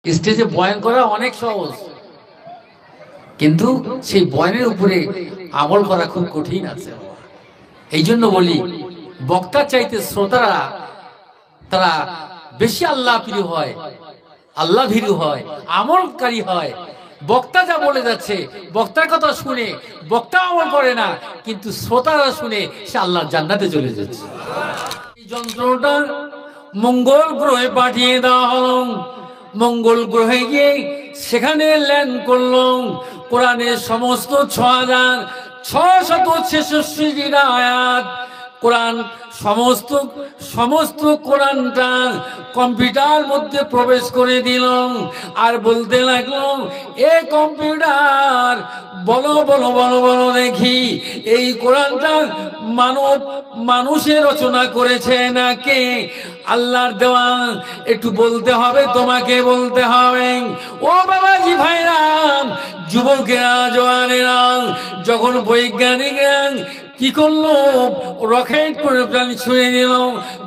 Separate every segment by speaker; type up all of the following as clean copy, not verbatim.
Speaker 1: স্টেজে বয়ান করা অনেক সহজ, কিন্তু সেই বয়ানের উপরে আমল করা খুব কঠিন আছে। এই জন্য বলি, বক্তার চাইতে শ্রোতারা তারা বেশি আল্লাহ প্রিয় হয়, আল্লাহ ভীরু হয়, আমলকারী হয়। বক্তা যা বলে যাচ্ছে, বক্তার কথা শুনে বক্তা আমল করে না, কিন্তু শ্রোতারা শুনে সে আল্লাহর জান্নাতে চলে যাচ্ছে। এই যন্ত্রটা মঙ্গল গ্রহে পাঠিয়ে দেওয়া হলো। মঙ্গল গ্রহে গিয়ে সেখানে ল্যান্ড করলো। কোরআনের সমস্ত 6666 আয়াত কোরআন, সমস্ত কোরআনটা কম্পিউটার মধ্যে প্রবেশ করে দিল। আর বলতে লাগলো, এ কম্পিউটার বলো বলো বলো বলো দেখি, এই কোরআনটা মানুষের রচনা করেছে নাকি আল্লাহর দেওয়া? একটু বলতে হবে, তোমাকে বলতে হবে। ও বাবাজি ভাইরাম, যুবকেরা, জওয়ানেরা, যখন বৈজ্ঞানিকরা কি করলো, রকেট করে প্রাণ ছুঁড়ে দিল,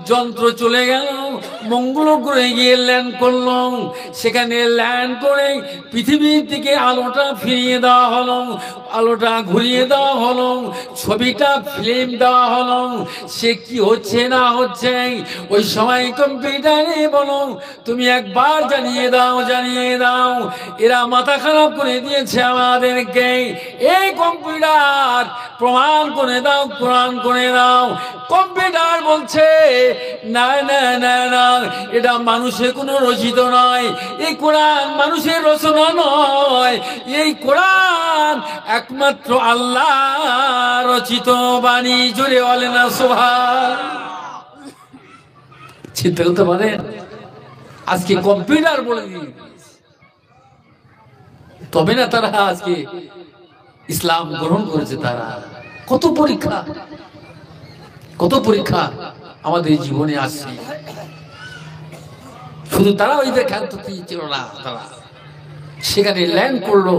Speaker 1: যন্ত্র চলে গেল, মঙ্গল গ্রহে গিয়ে ল্যান্ড করলো। সেখানে ল্যান্ড করে পৃথিবীর দিকে আলোটা ফিরিয়ে দেওয়া হলো, আলোটা ঘুরিয়ে দেওয়া হলো, ছবিটা ফিল্ম দেওয়া হলো। সে কি হচ্ছে না হচ্ছে ওই সময় কম্পিউটারে বলো, তুমি একবার জানিয়ে দাও, জানিয়ে দাও। এরা মাথা খারাপ করে দিয়েছে আমাদেরকে। এই কম্পিউটার প্রমাণ করে দাও, কোরআন করে দাও। কম্পিউটার বলছে, না না না না, এটা মানুষের কোনো রচিত নয়, এই কোরআন মানুষের রচনা নয়, এই কোরআন একমাত্র আল্লাহ রচিত বাণী। জুড়ে বলে না সুবহান। চিন্তা করতে পারেন, আজকে কম্পিউটার বলে দিই, তবে না তারা আজকে ইসলাম গ্রহণ করেছে। তারা কত পরীক্ষা, কত পরীক্ষা আমাদের জীবনে আসছে। শুধু তারা ওই দেখান তো ছিল না, তারা সেখানে ল্যান্ড করলো,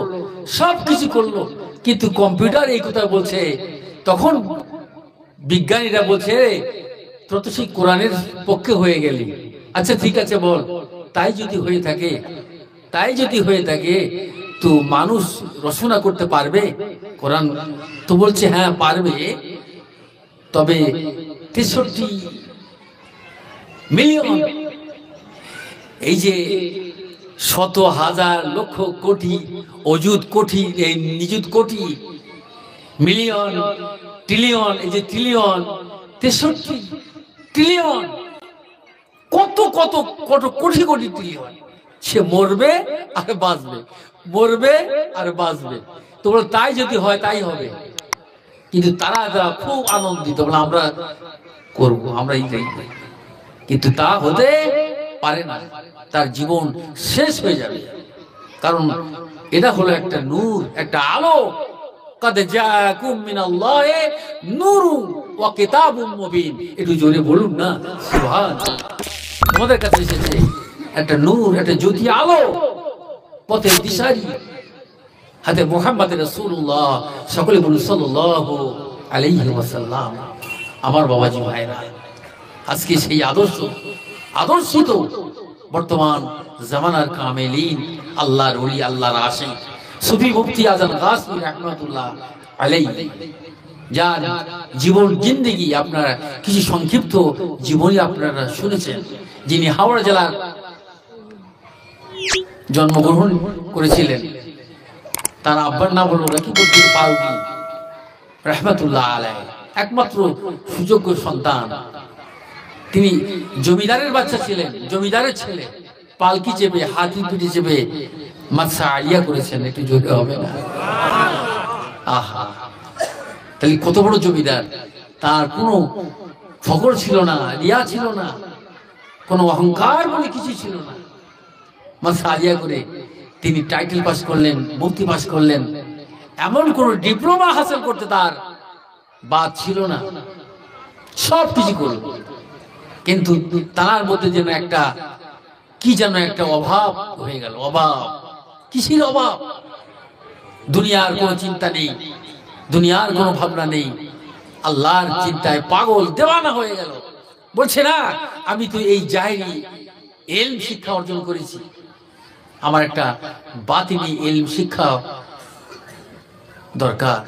Speaker 1: সবকিছু করলো, কিন্তু কম্পিউটার এই কথা বলছে। তখন বিজ্ঞানীরা বলছে, তোর তো সেই কোরআনের পক্ষে হয়ে গেলি। আচ্ছা ঠিক আছে বল, তাই যদি হয়ে থাকে তো মানুষ রচনা করতে পারবে কোরআন? তো বলছে হ্যাঁ পারবে, তবে 63 মিলিয়ন, এই যে শত হাজার লক্ষ কোটি অযুত কোটি, এই নিযুত কোটি, মিলিয়ন, ট্রিলিয়ন, এই যে ট্রিলিয়ন, 63 ট্রিলিয়ন, কত কত কত কোটি কোটি ট্রিলিয়ন। সে মরবে আর বাঁচবে, মরবে আর বাঁচবে। তোমরা তাই যদি হয় তাই হবে। কিন্তু তারা খুব আনন্দিত, বলে আমরা করবো, আমরা এইটাই। কিন্তু তা হতে পারে না, তার জীবন শেষ হয়ে যাবে। কারণ এটা হলো একটা নূর, একটা আলো। কাদ জাআকুম মিনাল্লাহি নূরুন ওয়া কিতাবুম মুবিন। একটু জোরে বলুন না সুবহান। তোমাদের কাছে এসেছে একটা নূর, একটা জ্যোতি, আলো, পথের দিশারি। হাতে মুহাম্মদ রাসূলুল্লাহ, সকলে বলুন সাল্লাল্লাহু আলাইহি ওয়াসাল্লাম। আমার বাবাজি ভাইরা, আজকে সেই আদর্শিত বর্তমান জামানার কামেলিন, আল্লাহর ওলি, আল্লাহর আশিক, সুফি মুফতি আজম গাসমি রাহমাতুল্লাহ আলাইহি, যার জীবন জিন্দেগি আপনারা কিছু সংক্ষিপ্ত জীবনী আপনারা শুনেছেন। যিনি হাওড়া জেলার জন্মগ্রহণ করেছিলেন। তার আব্বার নাম হলো রাকিবউদ্দিন পালকি রাহমাতুল্লাহ আলাইহি, একমাত্র সুযোগ্য সন্তান। তিনি জমিদারের বাচ্চা ছিলেন, জমিদারের ছেলে। পালকি চেপে, হাতি পিঠে চেপে মাদ্রাসা আলিয়া করেছেন। একটু জোরে হবে না? আহা, তাহলে কত বড় জমিদার। তার কোনো ফখর ছিল না, রিয়া ছিল না, কোনো অহংকার বলে কিছু ছিল না। মাদ্রাসা আলিয়া করে তিনি টাইটেল পাস করলেন, মুফতি পাস করলেন। এমন কোন ডিপ্লোমা হাসিল করতে তার বাদ ছিল না, সব কিছু করল। কিন্তু তার মধ্যে যেন একটা কি যেন একটা অভাব হয়ে গেল। অভাব, কিসের অভাব? দুনিয়ার কোনো চিন্তা নেই, দুনিয়ার কোনো ভাবনা নেই, আল্লাহর চিন্তায় পাগল দেওয়ানা হয়ে গেল। বলছে না, আমি তো এই জাহেরি এলম শিক্ষা অর্জন করেছি, আমার একটা বাতিনি ইলম শিক্ষা দরকার।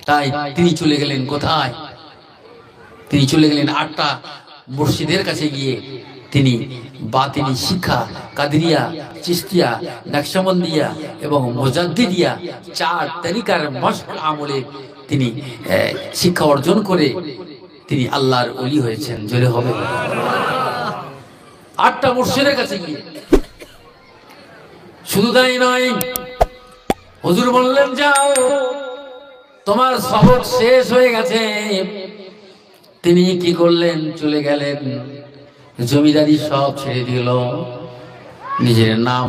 Speaker 1: তাই তিনি চলে গেলেন কোথায়? তিনি চলে গেলেন 8টা মুর্শিদের কাছে গিয়ে তিনি বাতিনি শিক্ষা কাদরিয়া, চিশতিয়া, নকশবন্দিয়া এবং মুজাদ্দিদিয়া 4 তরিকার মশক আমলে তিনি শিক্ষা অর্জন করে তিনি আল্লাহর ওলি হয়েছেন। জোরে হবে 8টা মুর্শিদের কাছে গিয়ে। শুধু তাই নয়, হুজুর বললেন যাও, তোমার সবক শেষ হয়ে গেছে। তিনি কি করলেন? চলে গেলেন, জমিদারি সব ছেড়ে দিল, নিজের নাম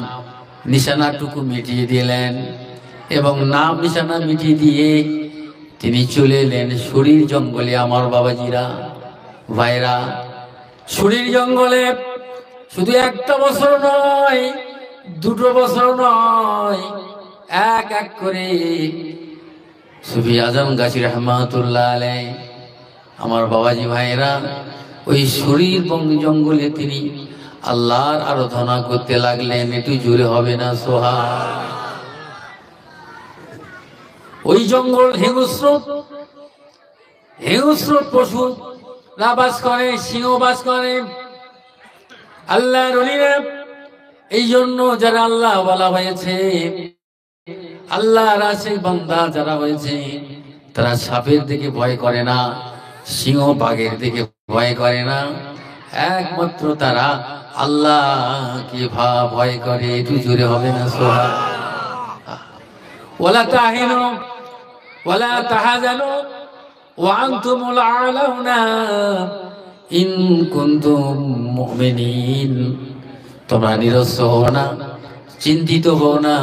Speaker 1: নিশানাটুকু মিটিয়ে দিলেন এবং নাম নিশানা মিটিয়ে দিয়ে তিনি চলে এলেন শরীর জঙ্গলে। আমার বাবাজিরা, ভাইরা, শরীর জঙ্গলে শুধু 1টা বছর নয়, 2টো বছর নয়, এক এক করে সুফি আজম গাজী রহমাতুল্লাহ আলাইহি, আমার বাবাজি ভাইরা, ওই শরীর জঙ্গলে তিনি আল্লাহর আরাধনা করতে লাগলেন। একটু জোরে হবে না সোহার? ওই জঙ্গল হিংস্র পশু বাস করে, সিংহ বাস করে। আল্লাহর ওলিরা এই জন্য যারা আল্লাহ বলা হয়েছে, আল্লাহর আশিক বান্দা যারা হয়েছে, তারা সাপের দিকে ভয় করে না, সিংহ বাঘের দিকে ভয় করে না, একমাত্র তারা আল্লাহকে ভয় করে। একটু জোরে হবে না সোহা? ওয়ালা তাহিনু ওয়ালা তাহাজানু ওয়া আনতুমুল আলাউনা ইন কুনতুম মুমিনিন। তোমরা নিরস্ত হও না, চিন্তিত হও না,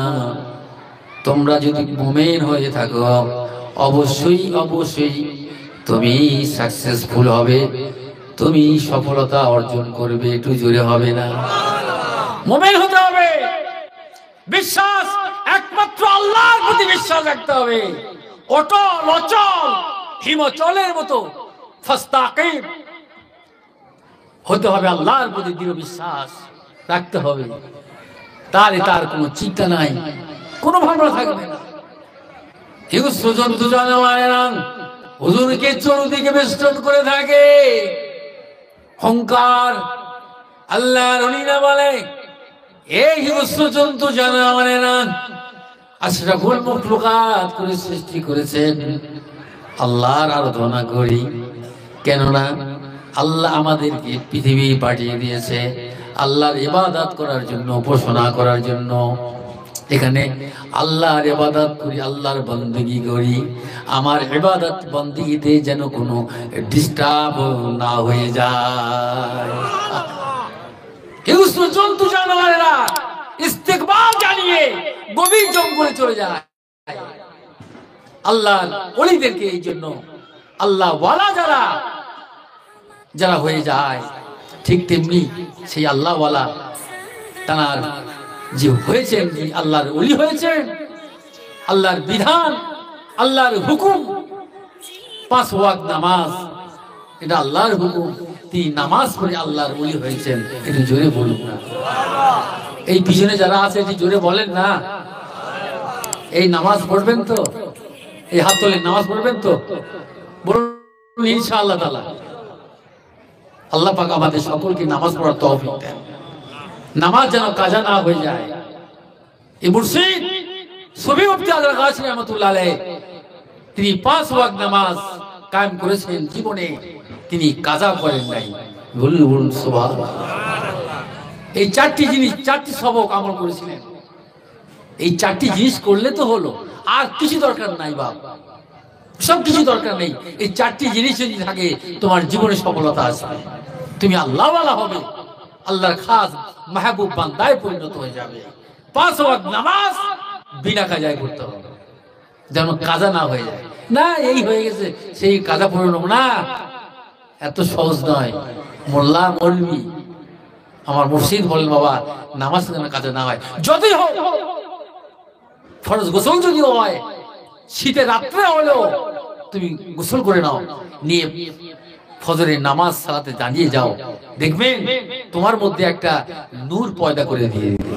Speaker 1: তোমরা যদি মুমিন হয়ে থাকো অবশ্যই অবশ্যই তুমি সাকসেসফুল হবে, তুমি সফলতা অর্জন করবে। একটু জোরে হবে না? মুমিন হতে হবে, বিশ্বাস একমাত্র আল্লাহর প্রতি বিশ্বাস রাখতে হবে, অটল অচল হিমচলের মতো ফাস্তাকিম হতে হবে, আল্লাহর প্রতি দৃঢ় বিশ্বাস রাখতে হবে। তার কোনো চিন্তা নাই, কোনো ভাবনা থাকবে না। হিংস্র জন্তু জানোয়ারেরা হুজুরকে চতুর্দিকে বেষ্টন করে থাকে, অহংকার। আল্লাহর ওলিরা বলে, এই হিংস্র জন্তু জানোয়ারেরা আশরাফুল মাখলুকাত করে সৃষ্টি করেছেন, আল্লাহর আরাধনা করি। কেননা আল্লাহ আমাদেরকে পৃথিবী পাঠিয়ে দিয়েছে আল্লাহর ইবাদত করার জন্য, উপাসনা করার জন্য। এখানে আল্লাহর ইবাদত করি, আল্লাহর বন্দেগী করি। আমার ইবাদত বন্দেগীতে যেন কোনো ডিস্টার্ব না হয়ে যায়। হিংস্র জন্তু জানোয়ারেরা ইস্তেকবাল জানিয়ে গভীর জঙ্গলে চলে যায়। আল্লাহর ওলিদেরকে এই জন্য আল্লাহ ওয়ালা যারা হয়ে যায়, ঠিক তেমনি সেই আল্লাহ ওয়ালা তার যে হয়েছেন, আল্লাহর ওলি হয়েছেন, আল্লাহর বিধান, আল্লাহর হুকুম, 5 ওয়াক্ত নামাজ, এটা আল্লাহর হুকুম। তিনি নামাজ পড়ে আল্লাহর ওলি হয়েছেন। একটু জোরে বলুন না? এই পিছনে যারা আছে একটু জোরে বলেন না? এই নামাজ পড়বেন তো? এই হাত তোলে, নামাজ পড়বেন তো? বলুন ইনশাআল্লাহ তাআলা। আল্লাহ পাক আমাদের সকলকে নামাজ পড়ার তৌফিক দেন, নামাজ যেন কাজা না হয়ে যায়। এই মুর্শিদ সুফি মুফতি আজরা গাছী রহমাতুল্লাহ আলাইহি তিনি 5 ওয়াক্ত নামাজ কায়েম করেছেন, জীবনে তিনি কাজা করেন নাই। বলুন সুবহানাল্লাহ। এই 4টি জিনিস, 4টি সবক আমল করেছিলেন। এই 4টি জিনিস করলে তো হলো, আর কিছু দরকার নাই বাপ, সব কিছু দরকার নেই। এই 4টি জিনিস যদি থাকে তোমার জীবনে সফলতা আসবে, তুমি আল্লাহ ওয়ালা হবে, আল্লাহর খাস মাহবুব বান্দায় পরিণত হয়ে যাবে। 5 ওয়াক্ত নামাজ বিনা কাজায় করতে হবে, যেন কাজা না হয়ে যায়। না এই হয়ে গেছে সেই কাজা পড়ে নেব না, এত সহজ নয়। মোল্লা মৌলবি আমার মুর্শিদ বলেন, বাবা নামাজ যেন কাজা না হয়, যদি হোক ফরজ গোসল যদি হয়, শীতের রাত্রে হলেও তুমি গোসল করে নাও, নিয়ে ফজরের নামাজ সালাতে দাঁড়িয়ে যাও, দেখবেন তোমার মধ্যে একটা নূর পয়দা করে দিয়ে দিবে।